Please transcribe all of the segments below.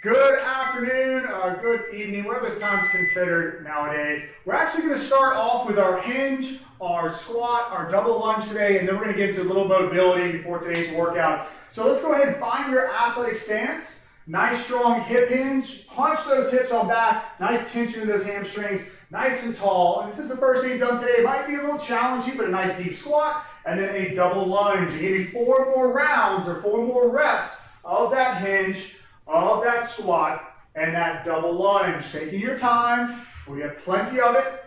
Good afternoon, good evening, whatever this time's considered nowadays. We're actually going to start off with our hinge, our squat, our double lunge today, and then we're going to get into a little mobility before today's workout. So let's go ahead and find your athletic stance. Nice strong hip hinge. Punch those hips on back. Nice tension in those hamstrings. Nice and tall. And this is the first thing you've done today. It might be a little challenging, but a nice deep squat, and then a double lunge. And give me 4 more rounds or 4 more reps of that hinge, of that squat, and that double lunge. Taking your time. We have plenty of it.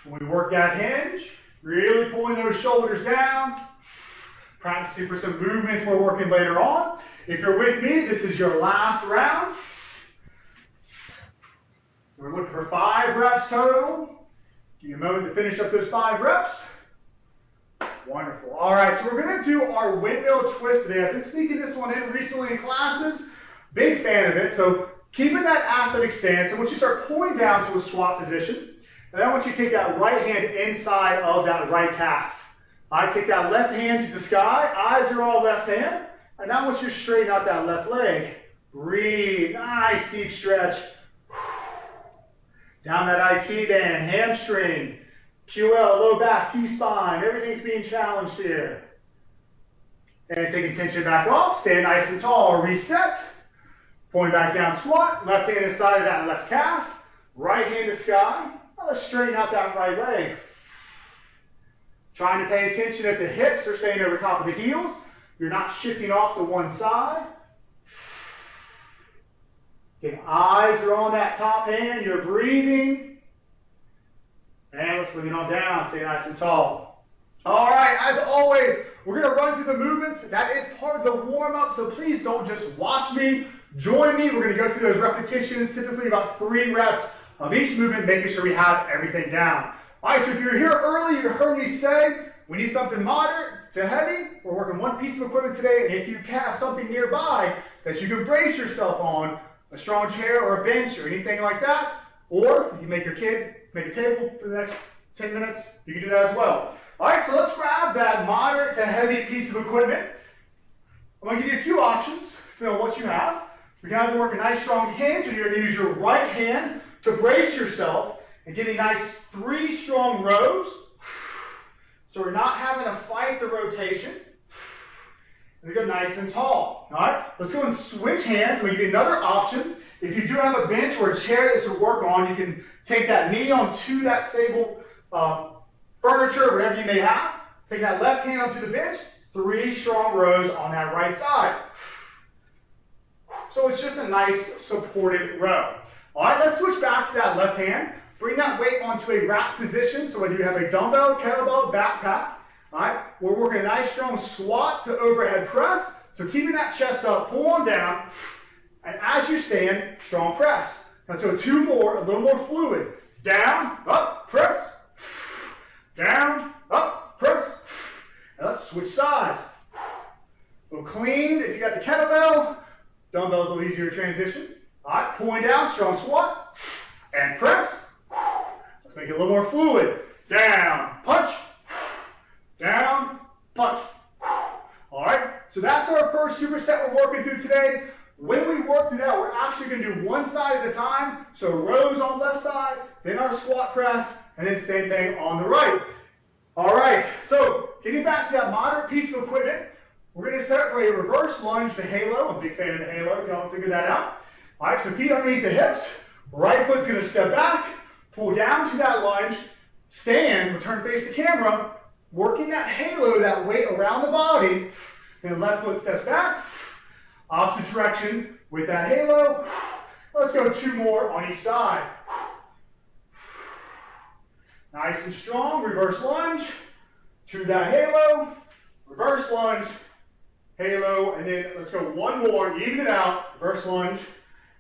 When we work that hinge, really pulling those shoulders down, practicing for some movements we're working later on. If you're with me, this is your last round. We're looking for 5 reps total. Give you a moment to finish up those 5 reps. Wonderful. All right, so we're going to do our windmill twist today. I've been sneaking this one in recently in classes. Big fan of it. So keeping that athletic stance, and once you start pulling down to a squat position, and I want you to take that right hand inside of that right calf. I take that left hand to the sky. Eyes are all left hand. And now once you straighten out that left leg, breathe. Nice deep stretch. Down that IT band, hamstring, QL, low back, T-spine. Everything's being challenged here. And taking tension back off. Stay nice and tall. Reset. Pulling back down, squat. Left hand inside of that left calf. Right hand to sky. Now let's straighten out that right leg. Trying to pay attention that the hips are staying over top of the heels. You're not shifting off to one side. Again, eyes are on that top hand. You're breathing. And let's bring it on down. Stay nice and tall. All right, as always, we're going to run through the movements. That is part of the warm-up, so please don't just watch me. Join me. We're going to go through those repetitions, typically about 3 reps of each movement, making sure we have everything down. All right, so if you're here early, you heard me say we need something moderate to heavy. We're working one piece of equipment today, and if you have something nearby that you can brace yourself on, a strong chair or a bench or anything like that, or you can make your kid make a table for the next 10 minutes, you can do that as well. All right, so let's grab that moderate to heavy piece of equipment. I'm going to give you a few options, depending on what you have. We can either work a nice strong hinge, and you're going to use your right hand to brace yourself and give me nice 3 strong rows. So we're not having to fight the rotation. And we go nice and tall. All right, let's go and switch hands. We'll give you another option. If you do have a bench or a chair that's to work on, you can take that knee onto that stable furniture, whatever you may have. Take that left hand onto the bench. 3 strong rows on that right side. So it's just a nice supported row. All right, let's switch back to that left hand. Bring that weight onto a rack position. So whether you have a dumbbell, kettlebell, backpack, all right, we're working a nice strong squat to overhead press. So keeping that chest up, pull on down, and as you stand, strong press. Let's go 2 more, a little more fluid. Down, up, press. Down, up, press. And let's switch sides. A little clean. If you got the kettlebell, dumbbell's a little easier to transition. All right, pulling down, strong squat, and press. Let's make it a little more fluid. Down, punch, down, punch. All right, so that's our first superset we're working through today. When we work through that, we're actually going to do one side at a time. So rows on left side, then our squat press, and then same thing on the right. All right, so getting back to that moderate piece of equipment, we're going to set up for a reverse lunge to halo. I'm a big fan of the halo, if you haven't figured that out. All right, so feet underneath the hips. Right foot's going to step back, pull down to that lunge, stand, return face the camera, working that halo, that weight around the body. Then left foot steps back, opposite direction with that halo. Let's go 2 more on each side. Nice and strong, reverse lunge to that halo, reverse lunge, halo, and then let's go 1 more, even it out, reverse lunge,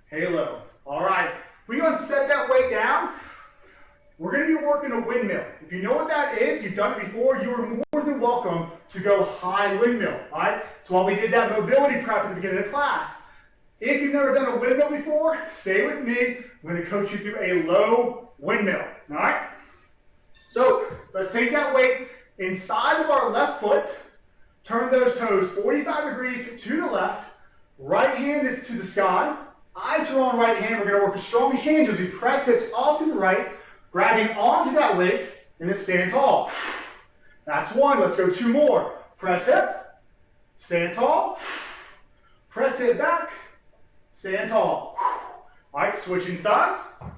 halo. All right, we're going to set that weight down. We're going to be working a windmill. If you know what that is, you've done it before, you are more than welcome to go high windmill. All right, so while we did that mobility prep at the beginning of the class, if you've never done a windmill before, stay with me. I'm going to coach you through a low windmill. All right, so let's take that weight inside of our left foot, Turn those toes 45 degrees to the left. Right hand is to the sky. Eyes are on right hand. We're going to work a strong hinge as we press hips off to the right, grabbing onto that weight, and then stand tall. That's one. Let's go two more. Press hip, stand tall, press hip back, stand tall. All right, switching sides. All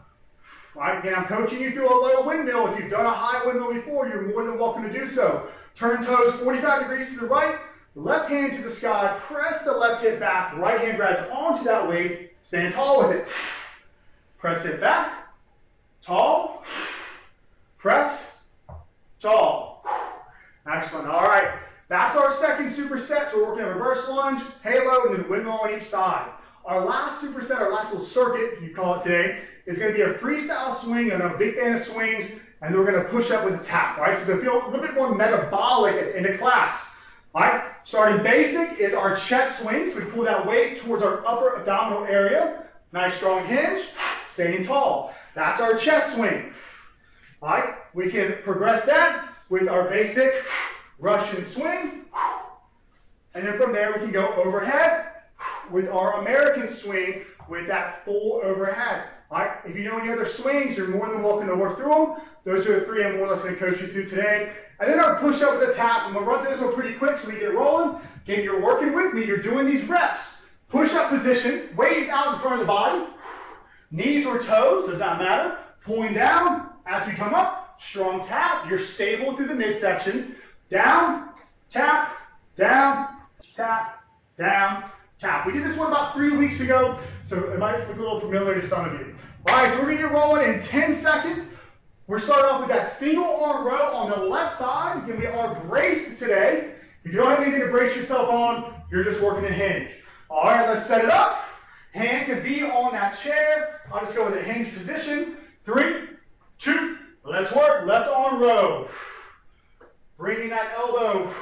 right, again, I'm coaching you through a low windmill. If you've done a high windmill before, you're more than welcome to do so. Turn toes 45 degrees to the right, left hand to the sky, press the left hip back, right hand grabs onto that weight, stand tall with it. Press it back, tall, press, tall. Excellent. All right, that's our second superset. So we're working a reverse lunge, halo, and then windmill on each side. Our last superset, our last little circuit, you call it today, is going to be a freestyle swing. I'm a big fan of swings, and then we're going to push up with a tap. Right, so it's going to feel a little bit more metabolic in the class. All right, starting basic is our chest swing. So we pull that weight towards our upper abdominal area. Nice strong hinge, staying tall. That's our chest swing. All right, we can progress that with our basic Russian swing. And then from there, we can go overhead with our American swing with that full overhead. All right, if you know any other swings, you're more than welcome to work through them. Those are the three I'm more or less going to coach you through today. And then our push up with a tap. I'm going to run through this one pretty quick so we get rolling. Again, you're working with me. You're doing these reps. Push up position. Weight out in front of the body. Knees or toes, does not matter. Pulling down as we come up. Strong tap. You're stable through the midsection. Down, tap, down, tap, down, tap. We did this one about 3 weeks ago, so it might look a little familiar to some of you. All right, so we're going to get rolling in 10 seconds. We're starting off with that single arm row on the left side. Again, we are braced today. If you don't have anything to brace yourself on, you're just working a hinge. All right, let's set it up. Hand can be on that chair. I'll just go with a hinge position. 3, 2, let's work. Left arm row. Bringing that elbow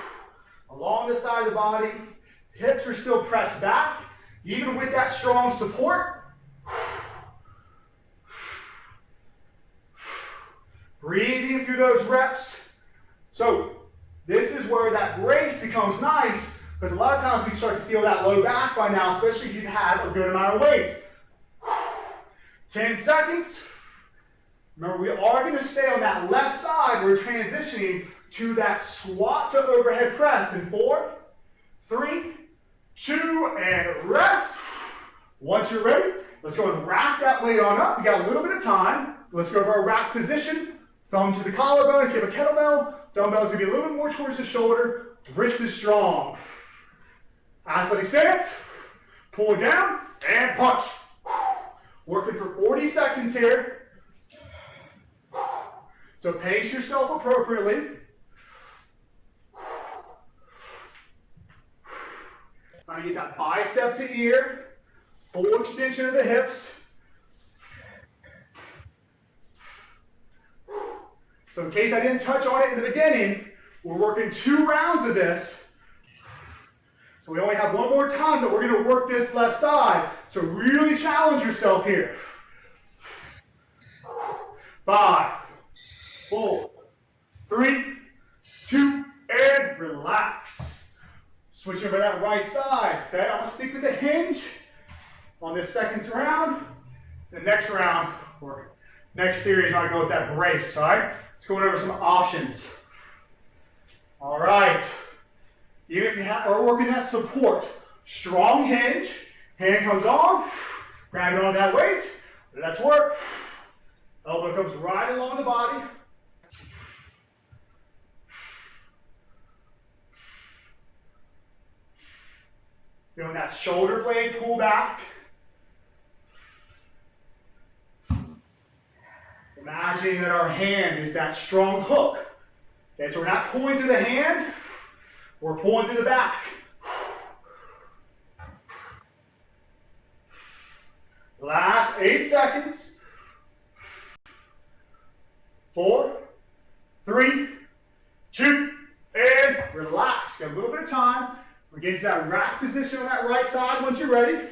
along the side of the body. Hips are still pressed back, even with that strong support. Breathing through those reps. So this is where that brace becomes nice, because a lot of times we start to feel that low back by now, especially if you have a good amount of weight. 10 seconds. Remember, we are going to stay on that left side. We're transitioning to that squat to overhead press in 4, 3, 2, and rest. Once you're ready, let's go and rack that weight on up. We got a little bit of time. Let's go to our rack position. Thumb to the collarbone. If you have a kettlebell, dumbbells going to be a little bit more towards the shoulder. Wrist is strong. Athletic stance. Pull it down and punch. Working for 40 seconds here. So pace yourself appropriately. Trying to get that bicep to ear. Full extension of the hips. So in case I didn't touch on it in the beginning, we're working 2 rounds of this. So we only have one more time that we're going to work this left side. So really challenge yourself here. 5, 4, 3, 2, and relax. Switch over to that right side. Okay, I'm going to stick with the hinge on this second round. The next round, or next series, I'm going to go with that brace. All right, let's go over some options. All right. Even if you are working that support, strong hinge, hand comes on, grab it on that weight, let's work. Elbow comes right along the body. Doing that shoulder blade pull back. Imagining that our hand is that strong hook. Okay, so we're not pulling through the hand, we're pulling through the back. Last 8 seconds. 4, 3, 2, and relax. Got a little bit of time. We're getting to that rack position on that right side once you're ready.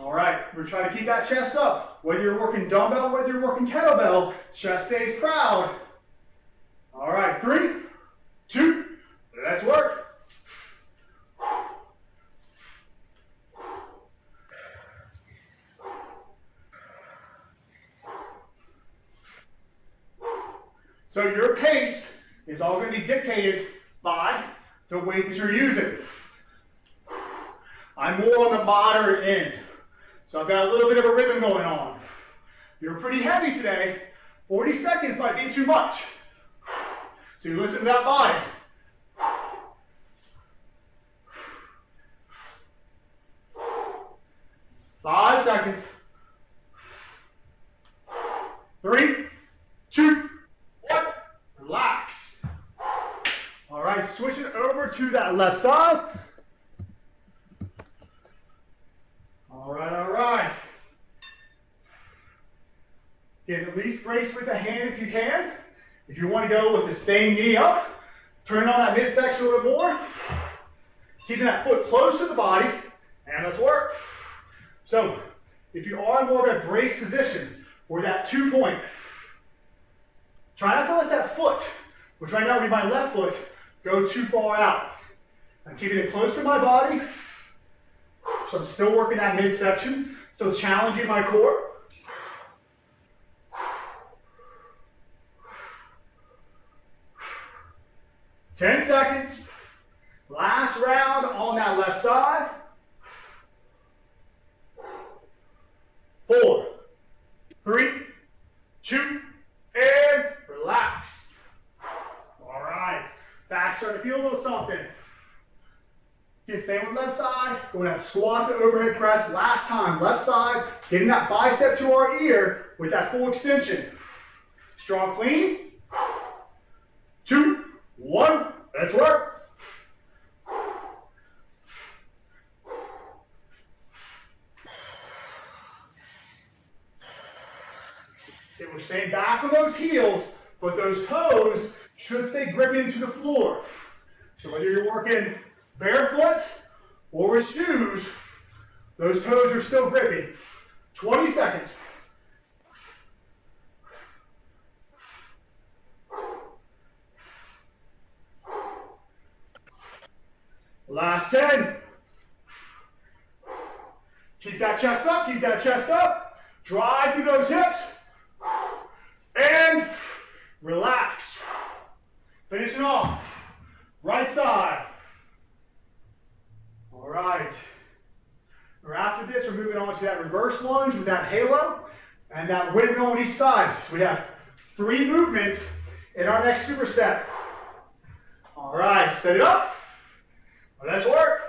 All right, we're trying to keep that chest up. Whether you're working dumbbell, whether you're working kettlebell, chest stays proud. All So your pace is all going to be dictated by the weight that you're using. I'm more on the moderate end. So I've got a little bit of a rhythm going on. You're pretty heavy today. 40 seconds might be too much. So you listen to that body. 5 seconds. 3, 2, 1. Relax. All right, switching over to that left side. All right, all right. Again, at least brace with the hand if you can. If you want to go with the same knee up, turn on that midsection a little more. Keeping that foot close to the body, and let's work. So, if you are more of a brace position, or that 2-point, try not to let that foot, which right now would be my left foot, go too far out. I'm keeping it close to my body, so I'm still working that midsection, still challenging my core. Ten seconds. Last round on that left side. 4, 3, 2, and relax. All right. Back starting to feel a little something. Again, staying with left side. Going that squat to overhead press. Last time, left side. Getting that bicep to our ear with that full extension. Strong clean. 2, 1. Let's work. Okay, we're staying back on those heels, but those toes should stay gripping into the floor. So whether you're working barefoot or with shoes, those toes are still gripping. 20 seconds. Last 10. Keep that chest up, keep that chest up. Drive through those hips. And relax. Finishing off. Right side. All right. After this, we're moving on to that reverse lunge with that halo and that windmill on each side. So we have 3 movements in our next superset. All right, set it up. Let's work.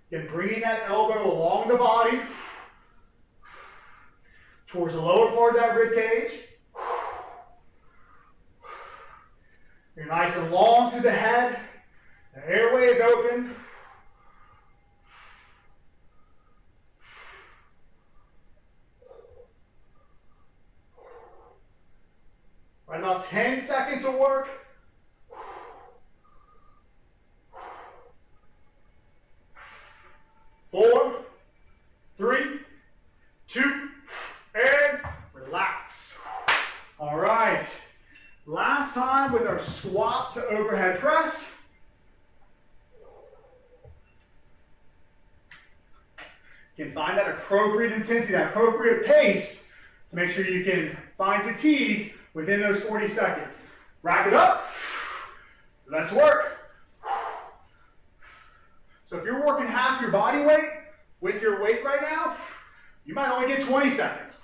Again, bringing that elbow along the body towards the lower part of that rib cage. You're nice and long through the head. The airway is open. Right about 10 seconds of work. 4, 3, 2, and relax. All right. Last time with our squat to overhead press. You can find that appropriate intensity, that appropriate pace to make sure you can find fatigue within those 40 seconds. Rack it up. Let's work. So if you're working half your body weight with your weight right now, you might only get 20 seconds.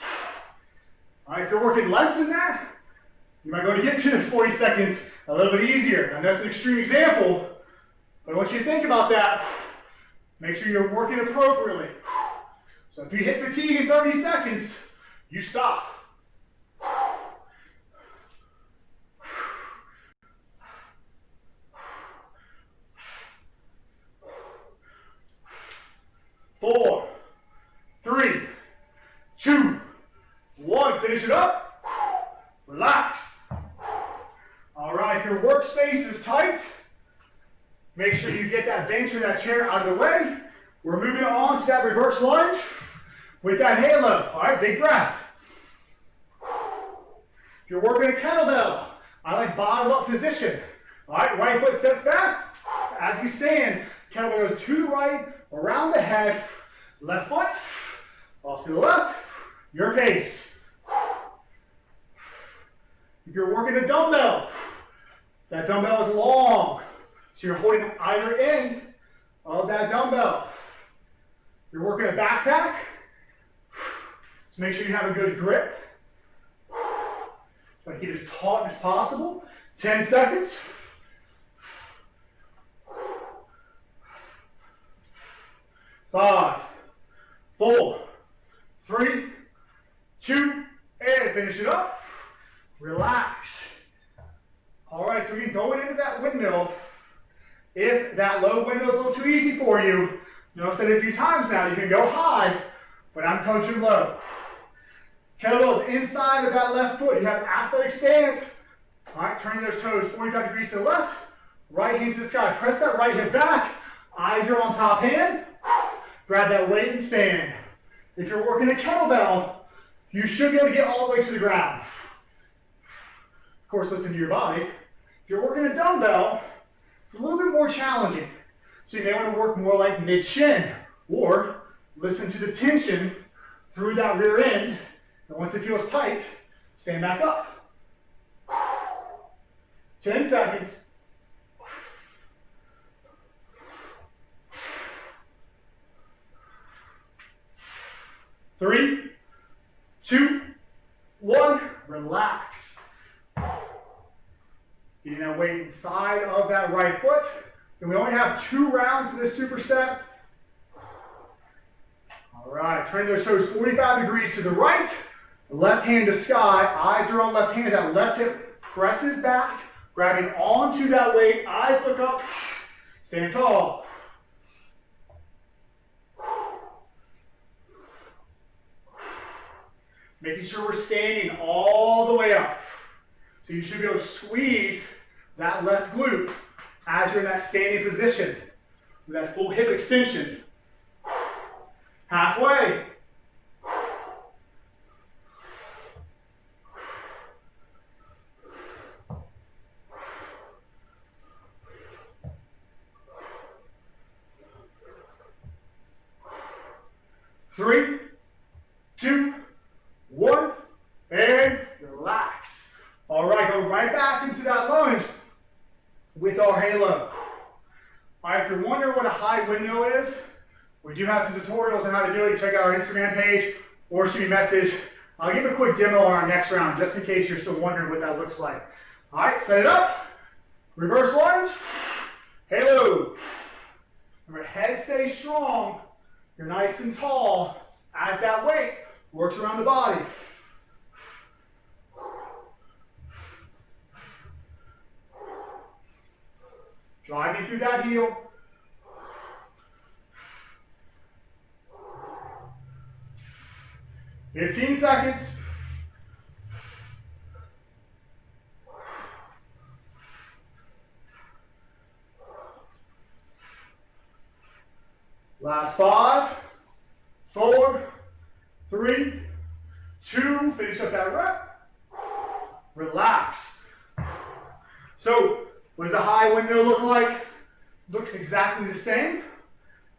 All right, if you're working less than that, you might be able to get to those 40 seconds a little bit easier. And that's an extreme example, but I want you to think about that. Make sure you're working appropriately. So if you hit fatigue in 30 seconds, you stop. Four, 3, 2, 1. Finish it up. Relax. All right, if your workspace is tight, make sure you get that bench or that chair out of the way. We're moving on to that reverse lunge with that halo. All right, big breath. If you're working a kettlebell, I like bottom up position. All right, right foot steps back. As we stand, kettlebell goes to the right, around the head, left foot, off to the left, your pace. If you're working a dumbbell, that dumbbell is long, so you're holding either end of that dumbbell. You're working a backpack, so make sure you have a good grip. Try to keep it as taut as possible. 10 seconds. 5, 4, 3, 2, and finish it up. Relax. All right, so we're going into that windmill. If that low windmill is a little too easy for you, I've said it a few times now, you can go high, but I'm coaching low. Kettlebells inside of that left foot. You have athletic stance. All right, turning those toes 45 degrees to the left, right hand to the sky. Press that right hip back. Eyes are on top hand. Grab that weight and stand. If you're working a kettlebell, you should be able to get all the way to the ground. Of course, listen to your body. If you're working a dumbbell, it's a little bit more challenging. So you may want to work more like mid-shin, or listen to the tension through that rear end. And once it feels tight, stand back up. 10 seconds. 3, 2, 1, relax. Getting that weight inside of that right foot. And we only have 2 rounds of this superset. All right, turn those toes 45 degrees to the right. Left hand to sky, eyes are on left hand. That left hip presses back, grabbing onto that weight. Eyes look up, stand tall. Making sure we're standing all the way up. So you should be able to squeeze that left glute as you're in that standing position with that full hip extension. Halfway. Three, 2, 1, and relax. All right, go right back into that lunge with our halo. All right, if you're wondering what a high windmill is, we do have some tutorials on how to do it. You check out our Instagram page or shoot me a message. I'll give a quick demo on our next round just in case you're still wondering what that looks like. All right, set it up. Reverse lunge. Halo. Remember, head stays strong. You're nice and tall as that weight works around the body. Driving through that heel. "15 seconds. Last 5, 4, 3, 2, finish up that rep. Relax. So, what does a high windmill look like? Looks exactly the same.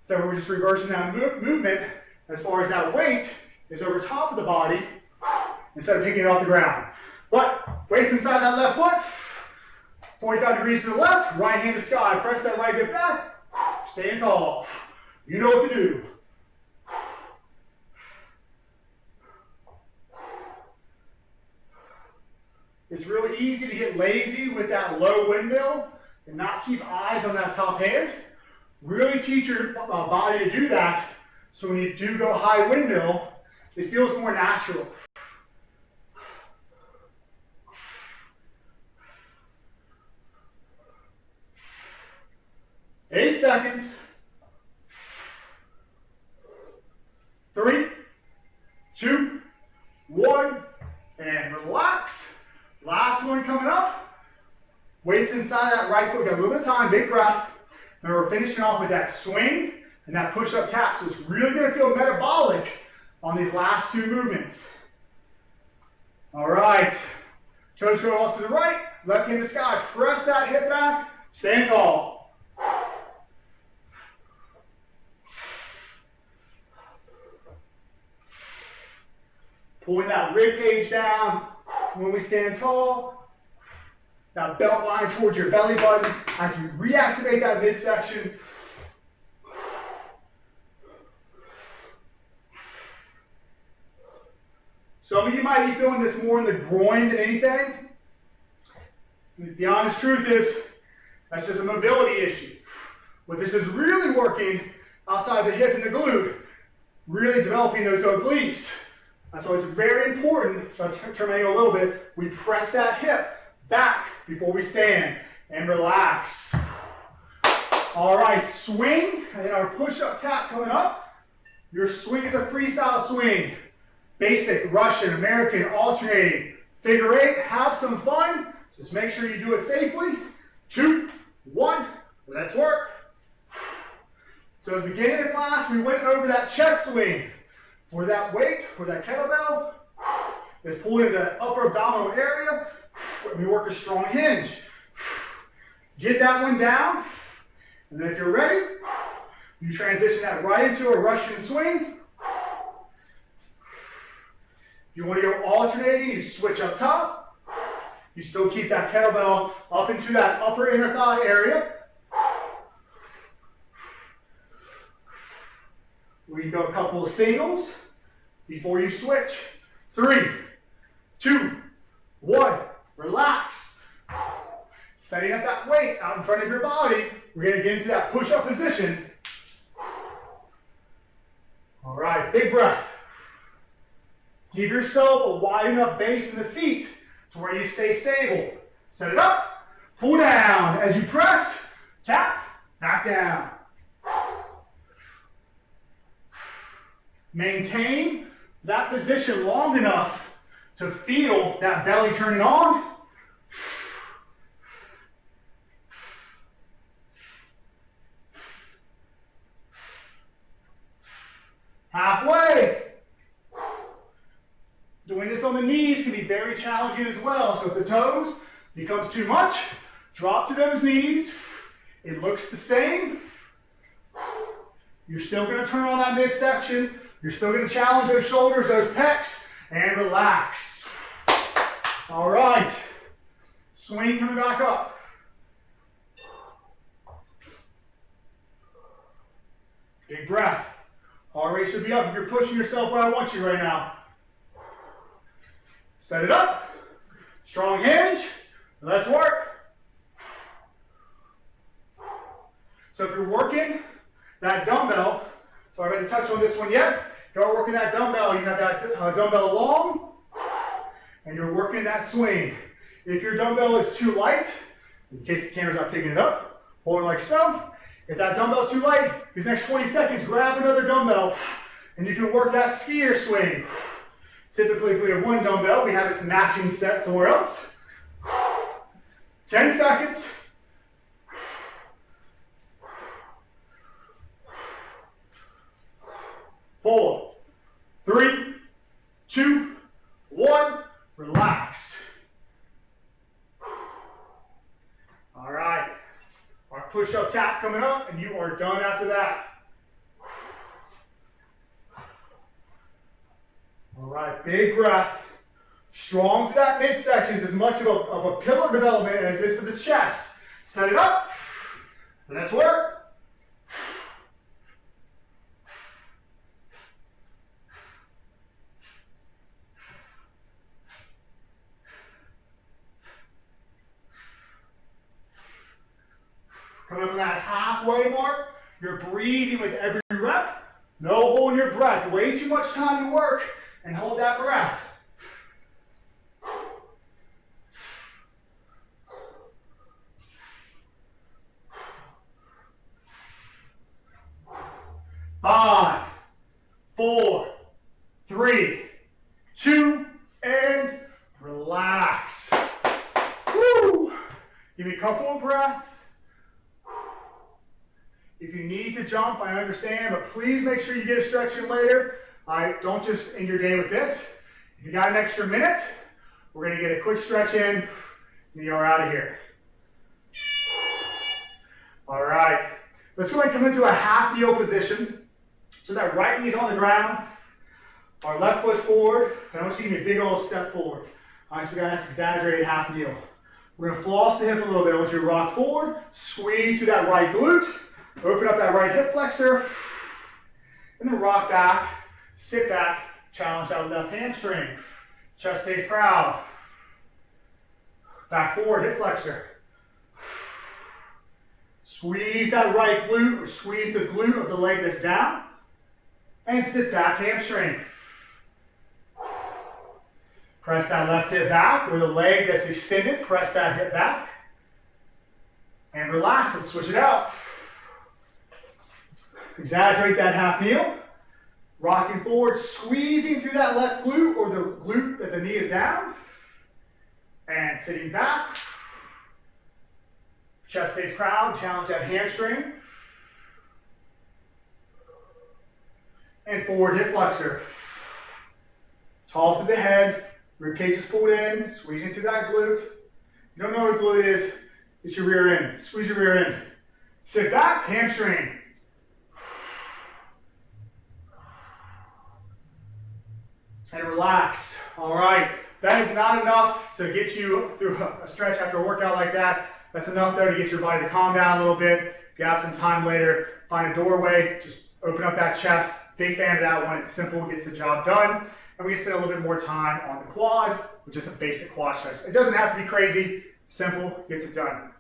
So we're just reversing that movement as far as that weight is over top of the body instead of picking it off the ground. But weight's inside that left foot. 45 degrees to the left, right hand to sky. Press that right hip back. Stand tall. You know what to do. It's really easy to get lazy with that low windmill and not keep eyes on that top hand. Really teach your body to do that so when you do go high windmill, it feels more natural. Eight seconds. 3, 2, 1, and relax. Last one coming up. Weights inside that right foot. Got a little bit of time, big breath. And we're finishing off with that swing and that push-up tap. So it's really going to feel metabolic on these last 2 movements. All right. Toes go off to the right. Left hand to sky. Press that hip back. Stand tall. Pulling that rib cage down. When we stand tall, that belt line towards your belly button as you reactivate that midsection. Some of you might be feeling this more in the groin than anything. The honest truth is, that's just a mobility issue. But this is really working outside the hip and the glute, really developing those obliques. That's why it's very important, so I'll turn my angle a little bit, we press that hip back before we stand and relax. All right, swing, and then our push-up tap coming up. Your swing is a freestyle swing. Basic, Russian, American, alternating. Figure eight, have some fun. Just make sure you do it safely. 2, 1, let's work. So at the beginning of the class, we went over that chest swing. For that weight, for that kettlebell, is pulled into that upper abdominal area. We work a strong hinge. Get that one down. And then if you're ready, you transition that right into a Russian swing. If you want to go alternating, you switch up top. You still keep that kettlebell up into that upper inner thigh area. We can go a couple of singles before you switch. 3, 2, 1, relax. Setting up that weight out in front of your body. We're going to get into that push-up position. All right, big breath. Give yourself a wide enough base in the feet to where you stay stable. Set it up, pull down. As you press, tap, back down. Maintain that position long enough to feel that belly turning on. Halfway. Doing this on the knees can be very challenging as well. So if the toes becomes too much, drop to those knees. It looks the same. You're still going to turn on that midsection. You're still going to challenge those shoulders, those pecs, and relax. All right. Swing coming back up. Big breath. Heart rate should be up if you're pushing yourself where I want you right now. Set it up. Strong hinge. Let's work. So if you're working that dumbbell, so I haven't touched on this one yet. If you're working that dumbbell, you have that dumbbell long, and you're working that swing. If your dumbbell is too light, in case the camera's not picking it up, hold it like so. If that dumbbell's too light, these next 20 seconds, grab another dumbbell, and you can work that skier swing. Typically, if we have one dumbbell, we have its matching set somewhere else. 10 seconds. 4, 3, 2, 1, relax. All right, our push-up tap coming up, and you are done after that. All right, big breath. Strong to that midsection is as much of a pillar development as it is for the chest. Set it up. Let's work. Coming up on that halfway mark, you're breathing with every rep. No holding your breath. Way too much time to work, and hold that breath. Five, 4, 3, 2, and relax. Woo! Give me a couple of breaths. If you need to jump, I understand, but please make sure you get a stretch in later. Don't just end your day with this. If you got an extra minute, we're going to get a quick stretch in, and you're out of here. All right. Let's go ahead and come into a half kneel position. So that right knee's on the ground, our left foot's forward, and I want you to give me a big old step forward. All right, so we got a nice exaggerated half kneel. We're gonna floss the hip a little bit. I want you to rock forward, squeeze through that right glute, open up that right hip flexor, and then rock back, sit back, challenge that left hamstring. Chest stays proud. Back forward, hip flexor. Squeeze that right glute, or squeeze the glute of the leg that's down, and sit back, hamstring. Press that left hip back with a leg that's extended. Press that hip back. And relax. Let's switch it out. Exaggerate that half kneel. Rocking forward, squeezing through that left glute or the glute that the knee is down. And sitting back. Chest stays proud. Challenge that hamstring. And forward hip flexor. Tall through the head. Ribcage is pulled in, squeezing through that glute. You don't know what glute is, it's your rear end. Squeeze your rear end. Sit back, hamstring. And relax. All right, that is not enough to get you through a stretch after a workout like that. That's enough though to get your body to calm down a little bit. If you have some time later, find a doorway, just open up that chest. Big fan of that one. It's simple, it gets the job done. And we can spend a little bit more time on the quads with just a basic quad stretch. It doesn't have to be crazy, simple, gets it done.